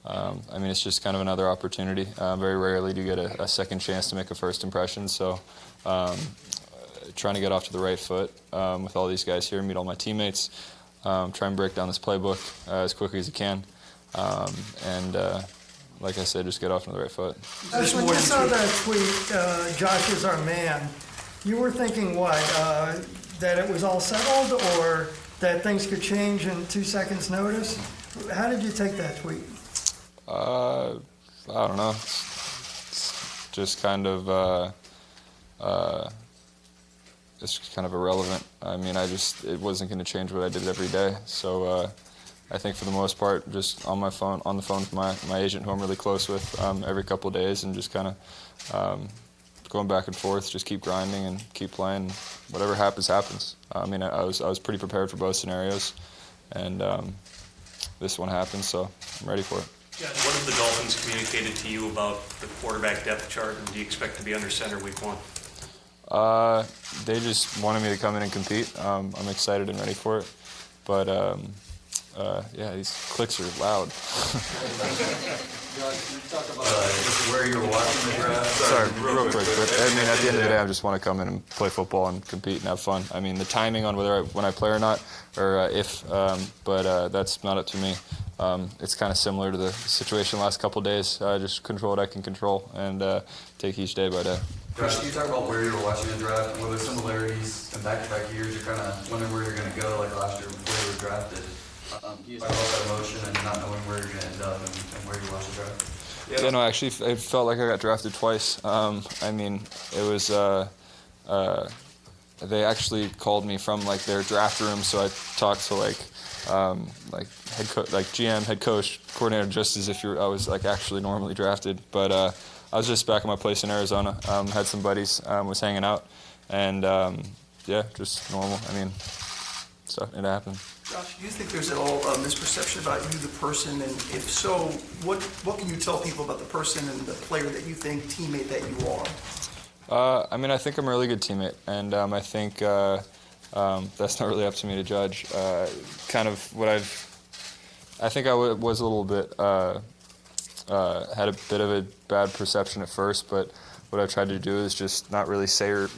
I mean, it's just kind of another opportunity. Very rarely do you get a second chance to make a first impression, so trying to get off to the right foot with all these guys here, meet all my teammates, try and break down this playbook as quickly as you can, and like I said, just get off to the right foot. When you saw that tweet, Josh is our man, you were thinking what, that it was all settled or that things could change in 2 seconds notice? How did you take that tweet? I don't know. It's just kind of it's kind of irrelevant. I mean, it wasn't going to change what I did every day. So I think for the most part, just on the phone with my agent, who I'm really close with, every couple of days, and just kind of going back and forth, just keep grinding and keep playing. Whatever happens, happens. I mean, I was pretty prepared for both scenarios, and this one happened, so I'm ready for it. Yeah, what have the Dolphins communicated to you about the quarterback depth chart, and do you expect to be under center week 1? They just wanted me to come in and compete. I'm excited and ready for it, but yeah, these clicks are loud. Can you talk about where you were watching the draft? Sorry, real quick. But, I mean, at the end of the day, I just want to come in and play football and compete and have fun. I mean, the timing on when I play or not, or if, but that's not up to me. It's kind of similar to the situation the last couple of days. Just control what I can control and take each day by day. Josh, can you talk about where you were watching the draft? Were there similarities in back-to-back years? You're kind of wondering where you're going to go, like last year before you were drafted. Can you talk about that emotion and not knowing where you're going to end up and where you watched the draft? Yeah, no, actually, it felt like I got drafted twice. I mean, it was they actually called me from like their draft room, so I talked to like GM, head coach, coordinator, just as if I was like actually normally drafted. But I was just back at my place in Arizona. Had some buddies, was hanging out, and yeah, just normal. I mean, so it happened. Josh, do you think there's at all a misperception about you, the person, and if so, what can you tell people about the person and the player that you think, teammate that you are? I mean, I think I'm a really good teammate, and I think that's not really up to me to judge. Kind of what I think I was a little bit, had a bit of a bad perception at first, but what I've tried to do is just not really say or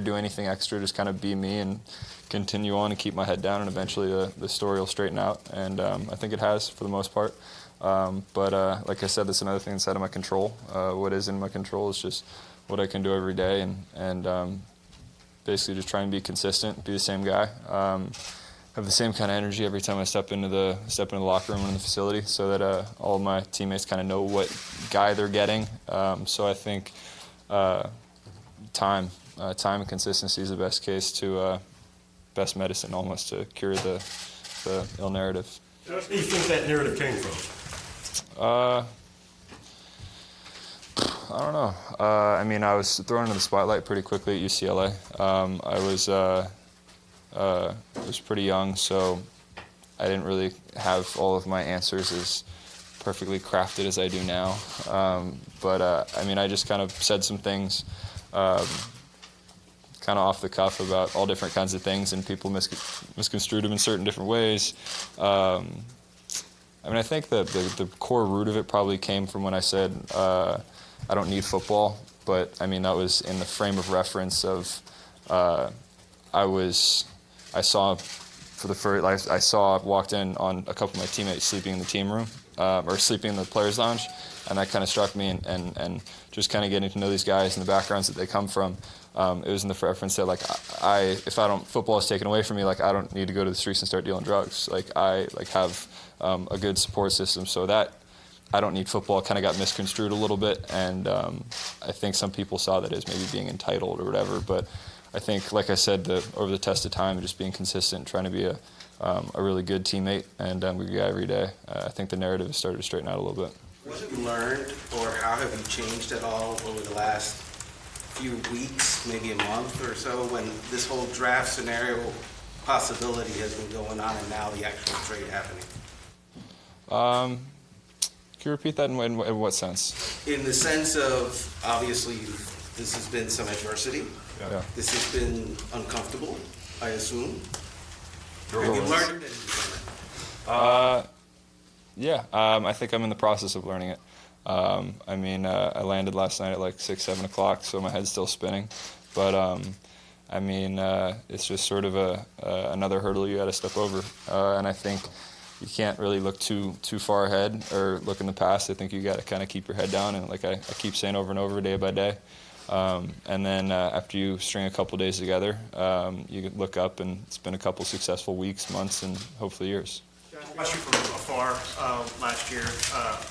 do anything extra, just kind of be me and continue on and keep my head down, and eventually the story will straighten out, and I think it has for the most part. But like I said, that's another thing that's out of my control. What is in my control is just what I can do every day, and basically just try and be consistent, be the same guy, have the same kind of energy every time I step into the locker room and in the facility, so that all of my teammates kind of know what guy they're getting. So I think time and consistency is the best case to best medicine almost to cure the ill narrative. Where do you think that narrative came from? I don't know. I mean, I was thrown into the spotlight pretty quickly at UCLA. I was pretty young, so I didn't really have all of my answers as perfectly crafted as I do now. But I mean, I just kind of said some things kind of off the cuff about all different kinds of things, and people misconstrued them in certain different ways. I mean, I think the core root of it probably came from when I said I don't need football, but I mean that was in the frame of reference of I walked in on a couple of my teammates sleeping in the team room or sleeping in the players' lounge, and that kind of struck me, and just kind of getting to know these guys and the backgrounds that they come from. It was in the reference that like if football is taken away from me, like I don't need to go to the streets and start dealing drugs. Like I have a good support system, so that I don't need football kind of got misconstrued a little bit, and I think some people saw that as maybe being entitled or whatever. But I think, like I said, over the test of time, just being consistent, trying to be a really good teammate, and a good guy every day. I think the narrative has started to straighten out a little bit. What have you learned, or how have you changed at all over the last few weeks, maybe a month or so, when this whole draft scenario possibility has been going on and now the actual trade happening? Can you repeat that in what sense? In the sense of, obviously, this has been some adversity. Yeah. This has been uncomfortable, I assume. Have you learned anything from it? Yeah, I think I'm in the process of learning it. I mean, I landed last night at like 6, 7 o'clock, so my head's still spinning. But I mean, it's just sort of another hurdle you got to step over. And I think you can't really look too far ahead or look in the past. I think you got to kind of keep your head down, and like I keep saying over and over, day by day. And then after you string a couple days together, you can look up, and it's been a couple successful weeks, months, and hopefully years. Watched you from afar last year.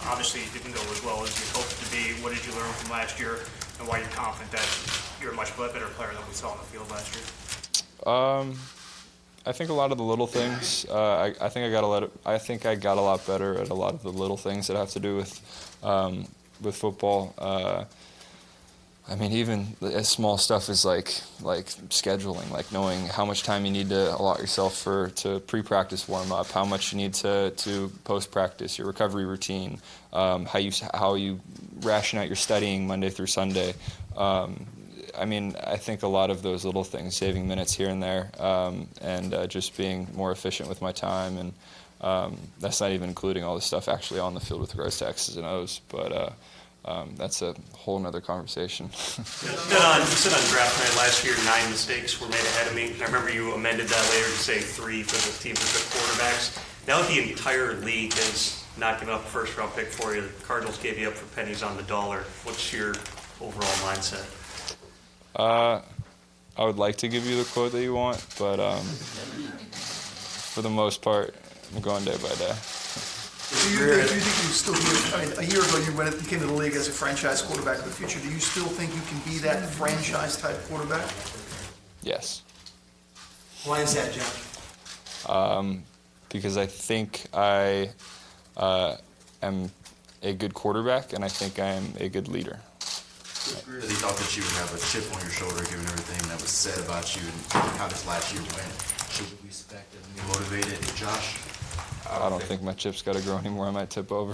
Obviously, it didn't go as well as you hoped it to be. What did you learn from last year, and why you're confident that you're a much better player than we saw on the field last year? I think a lot of the little things. I think I got a lot better at a lot of the little things that have to do with football. I mean, even as small stuff as like scheduling, like knowing how much time you need to allot yourself to pre-practice warm up, how much you need to post-practice, your recovery routine, how you ration out your studying Monday through Sunday. I mean, I think a lot of those little things, saving minutes here and there, and just being more efficient with my time, and that's not even including all the stuff actually on the field with regards to X's and O's, but that's a whole nother conversation. You said on draft night last year, 9 mistakes were made ahead of me. I remember you amended that later to say 3 for the teams that took quarterbacks. Now that the entire league has not given up a first-round pick for you, the Cardinals gave you up for pennies on the dollar. What's your overall mindset? I would like to give you the quote that you want, but for the most part, I'm going day by day. Do you think you still be, I mean, a year ago you came to the league as a franchise quarterback of the future. Do you still think you can be that franchise-type quarterback? Yes. Why is that, John? Because I think I am a good quarterback, and I think I am a good leader. Really thought that you would have a chip on your shoulder given everything that was said about you and how this last year went. Should we expect a new motivated Josh? I don't think my chip's got to grow anymore. I might tip over.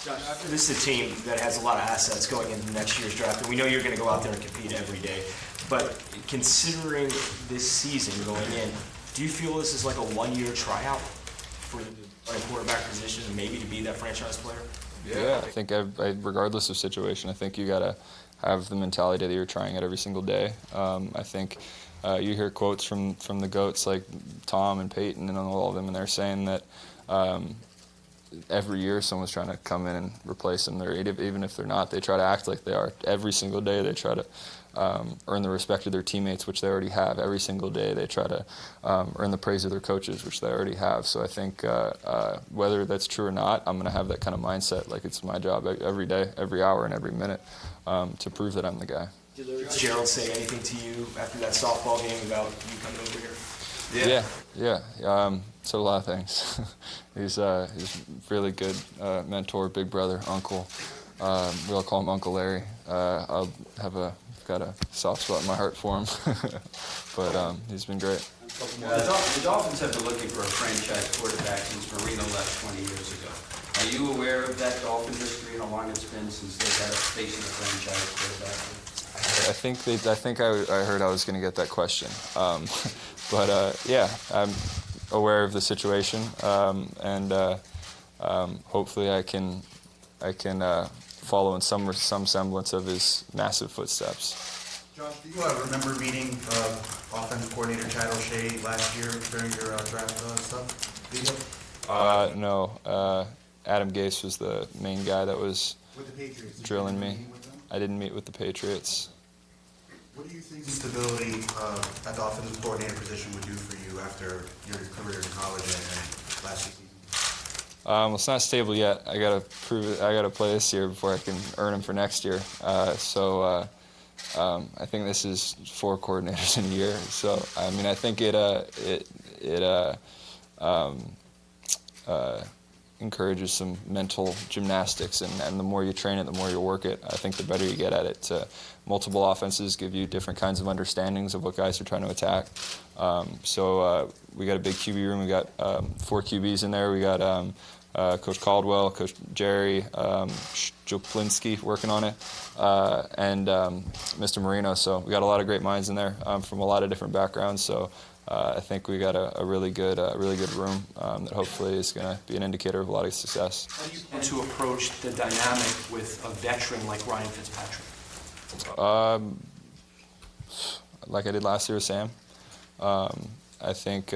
Josh, this is a team that has a lot of assets going into next year's draft, and we know you're going to go out there and compete every day. But considering this season going in, do you feel this is like a one-year tryout for the quarterback position and maybe to be that franchise player? Yeah, I think regardless of situation, I think you got to have the mentality that you're trying it every single day. I think you hear quotes from the GOATs like Tom and Peyton and all of them, and they're saying that every year someone's trying to come in and replace them. Even if they're not, they try to act like they are. Every single day they try to earn the respect of their teammates, which they already have. Every single day they try to earn the praise of their coaches, which they already have. So I think whether that's true or not, I'm going to have that kind of mindset. Like it's my job every day, every hour, and every minute to prove that I'm the guy. Did Gerald say anything to you after that softball game about you coming over here? Yeah. Said a lot of things. He's really good mentor, big brother, uncle. We all call him Uncle Larry. Got a soft spot in my heart for him, but he's been great. The Dolphins have been looking for a franchise quarterback since Marino left 20 years ago. Are you aware of that Dolphin history and how long it's been since they've had a facing a franchise quarterback? I think I heard I was going to get that question, but yeah, I'm aware of the situation, and hopefully I can follow in some semblance of his massive footsteps. Josh, do you remember meeting offensive coordinator Chad O'Shea last year during your draft stuff? No. Adam Gase was the main guy that was With the Patriots, drilling me. I didn't meet with the Patriots. What do you think stability at the offensive coordinator position would do for you after your career in college and last season? Well, it's not stable yet. I gotta prove it. I gotta play this year before I can earn them for next year. So I think this is 4 coordinators in a year. So I mean, I think it encourages some mental gymnastics, and the more you train it, the more you work it, I think the better you get at it. Multiple offenses give you different kinds of understandings of what guys are trying to attack. So we got a big QB room. We got 4 QBs in there. We got Coach Caldwell, Coach Jerry, Joplinski working on it, and Mr. Marino. So we got a lot of great minds in there from a lot of different backgrounds. So I think we got a really good room that hopefully is going to be an indicator of a lot of success. How do you plan to approach the dynamic with a veteran like Ryan Fitzpatrick? Like I did last year with Sam. I think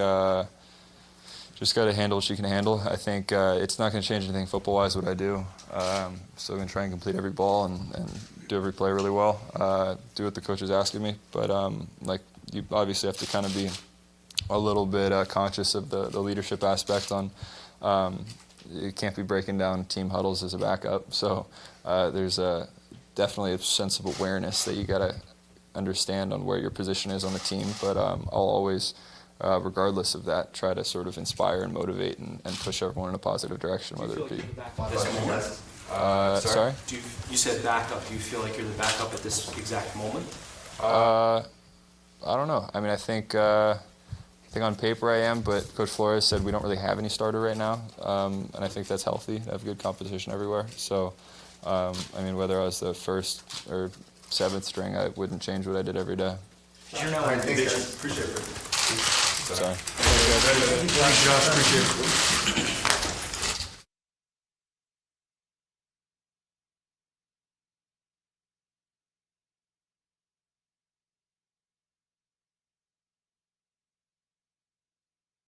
just got to handle what you can handle. I think it's not going to change anything football-wise what I do. Still going to try and complete every ball and do every play really well. Do what the coach is asking me. But like you obviously have to kind of be a little bit conscious of the leadership aspect on. You can't be breaking down team huddles as a backup. So there's definitely a sense of awareness that you got to understand on where your position is on the team. But I'll always, regardless of that, try to sort of inspire and motivate and push everyone in a positive direction, whether it be. Sorry? You said backup. Do you feel like you're the backup at this exact moment? I don't know. I mean, I think on paper I am, but Coach Flores said we don't really have any starter right now, and I think that's healthy to have good competition everywhere. So, I mean, whether I was the first or seventh string, I wouldn't change what I did every day. You're now in division. Appreciate it. Sorry. Thanks, Josh. Appreciate it.